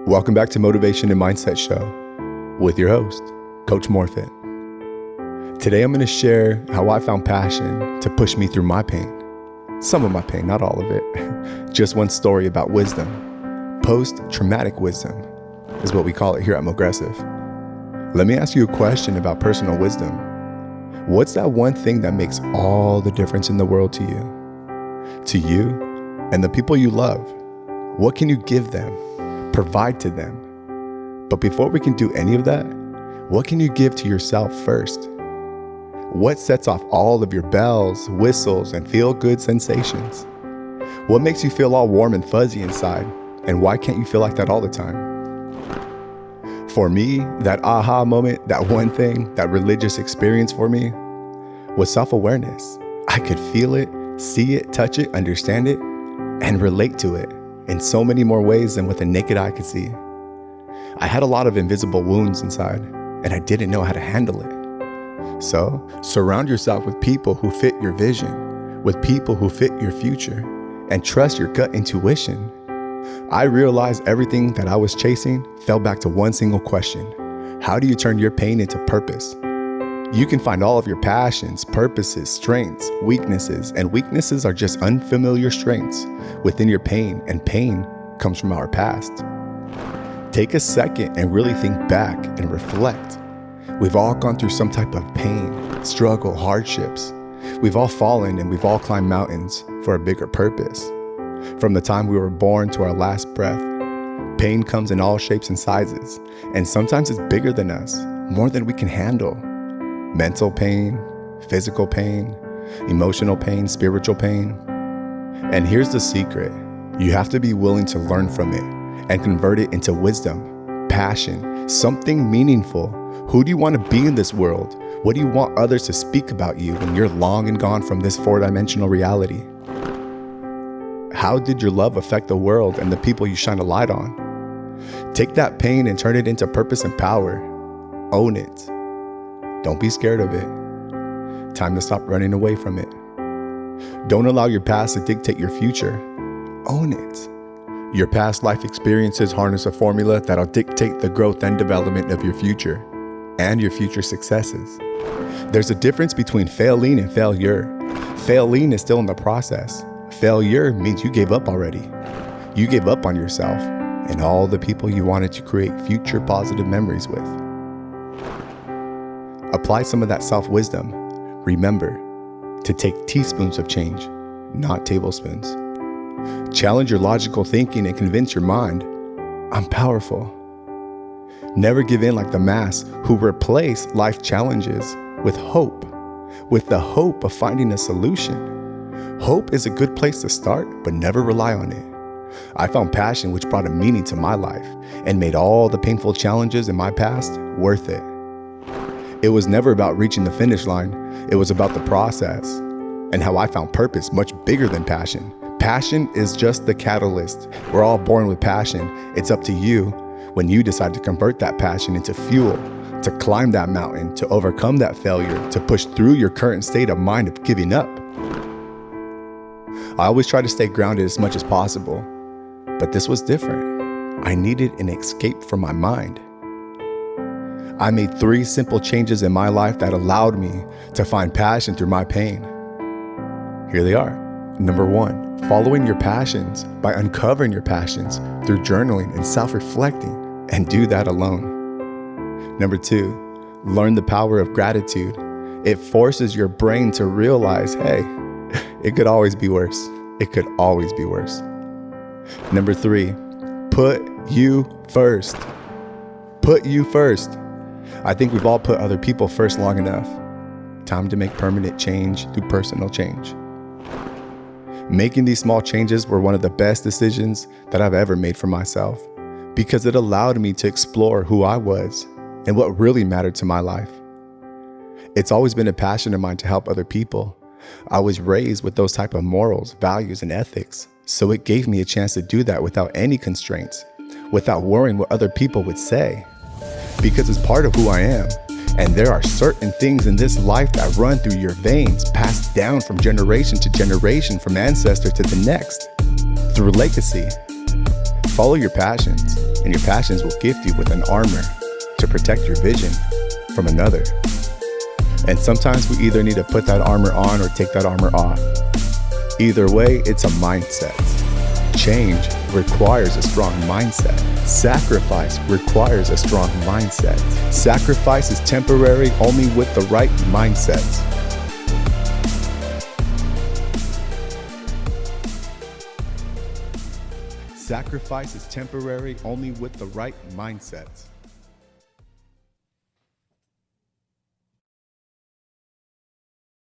Welcome back to Motivation and Mindset Show with your host, Coach Morfit. Today I'm going to share how I found passion to push me through my pain. Some of my pain, not all of it. Just one story about wisdom. Post-traumatic wisdom is what we call it here at MOGRESSIVE. Let me ask you a question about personal wisdom. What's that one thing that makes all the difference in the world to you and the people you love? What can you give them? Provide to them. But before we can do any of that, what can you give to yourself first? What sets off all of your bells, whistles, and feel-good sensations? What makes you feel all warm and fuzzy inside? And why can't you feel like that all the time? For me, that aha moment, that one thing, that religious experience for me was self-awareness. I could feel it, see it, touch it, understand it, and relate to it in so many more ways than what the naked eye could see. I had a lot of invisible wounds inside, and I didn't know how to handle it. So, surround yourself with people who fit your vision, with people who fit your future, and trust your gut intuition. I realized everything that I was chasing fell back to one single question. How do you turn your pain into purpose? You can find all of your passions, purposes, strengths, weaknesses, and weaknesses are just unfamiliar strengths within your pain, and pain comes from our past. Take a second and really think back and reflect. We've all gone through some type of pain, struggle, hardships. We've all fallen and we've all climbed mountains for a bigger purpose. From the time we were born to our last breath, pain comes in all shapes and sizes, and sometimes it's bigger than us, more than we can handle. Mental pain, physical pain, emotional pain, spiritual pain. And here's the secret. You have to be willing to learn from it and convert it into wisdom, passion, something meaningful. Who do you want to be in this world? What do you want others to speak about you when you're long and gone from this four-dimensional reality? How did your love affect the world and the people you shine a light on? Take that pain and turn it into purpose and power. Own it. Don't be scared of it. Time to stop running away from it. Don't allow your past to dictate your future. Own it. Your past life experiences harness a formula that'll dictate the growth and development of your future and your future successes. There's a difference between failing and failure. Failing is still in the process. Failure means you gave up already. You gave up on yourself and all the people you wanted to create future positive memories with. Apply some of that self-wisdom. Remember to take teaspoons of change, not tablespoons. Challenge your logical thinking and convince your mind, I'm powerful. Never give in like the mass who replace life challenges with hope, with the hope of finding a solution. Hope is a good place to start, but never rely on it. I found passion which brought a meaning to my life and made all the painful challenges in my past worth it. It was never about reaching the finish line. It was about the process and how I found purpose much bigger than passion. Passion is just the catalyst. We're all born with passion. It's up to you when you decide to convert that passion into fuel, to climb that mountain, to overcome that failure, to push through your current state of mind of giving up. I always try to stay grounded as much as possible, but this was different. I needed an escape from my mind. I made 3 simple changes in my life that allowed me to find passion through my pain. Here they are. Number 1, following your passions by uncovering your passions through journaling and self-reflecting, and do that alone. Number 2, learn the power of gratitude. It forces your brain to realize, hey, it could always be worse. It could always be worse. Number 3, put you first. Put you first. I think we've all put other people first long enough. Time to make permanent change through personal change. Making these small changes were one of the best decisions that I've ever made for myself because it allowed me to explore who I was and what really mattered to my life. It's always been a passion of mine to help other people. I was raised with those type of morals, values, and ethics, so it gave me a chance to do that without any constraints, without worrying what other people would say. Because it's part of who I am. And there are certain things in this life that run through your veins, passed down from generation to generation, from ancestor to the next, through legacy. Follow your passions. And your passions will gift you with an armor to protect your vision from another. And sometimes we either need to put that armor on or take that armor off. Either way, it's a mindset. Change requires a strong mindset. Sacrifice requires a strong mindset. Sacrifice is temporary only with the right mindset. Sacrifice is temporary only with the right mindset.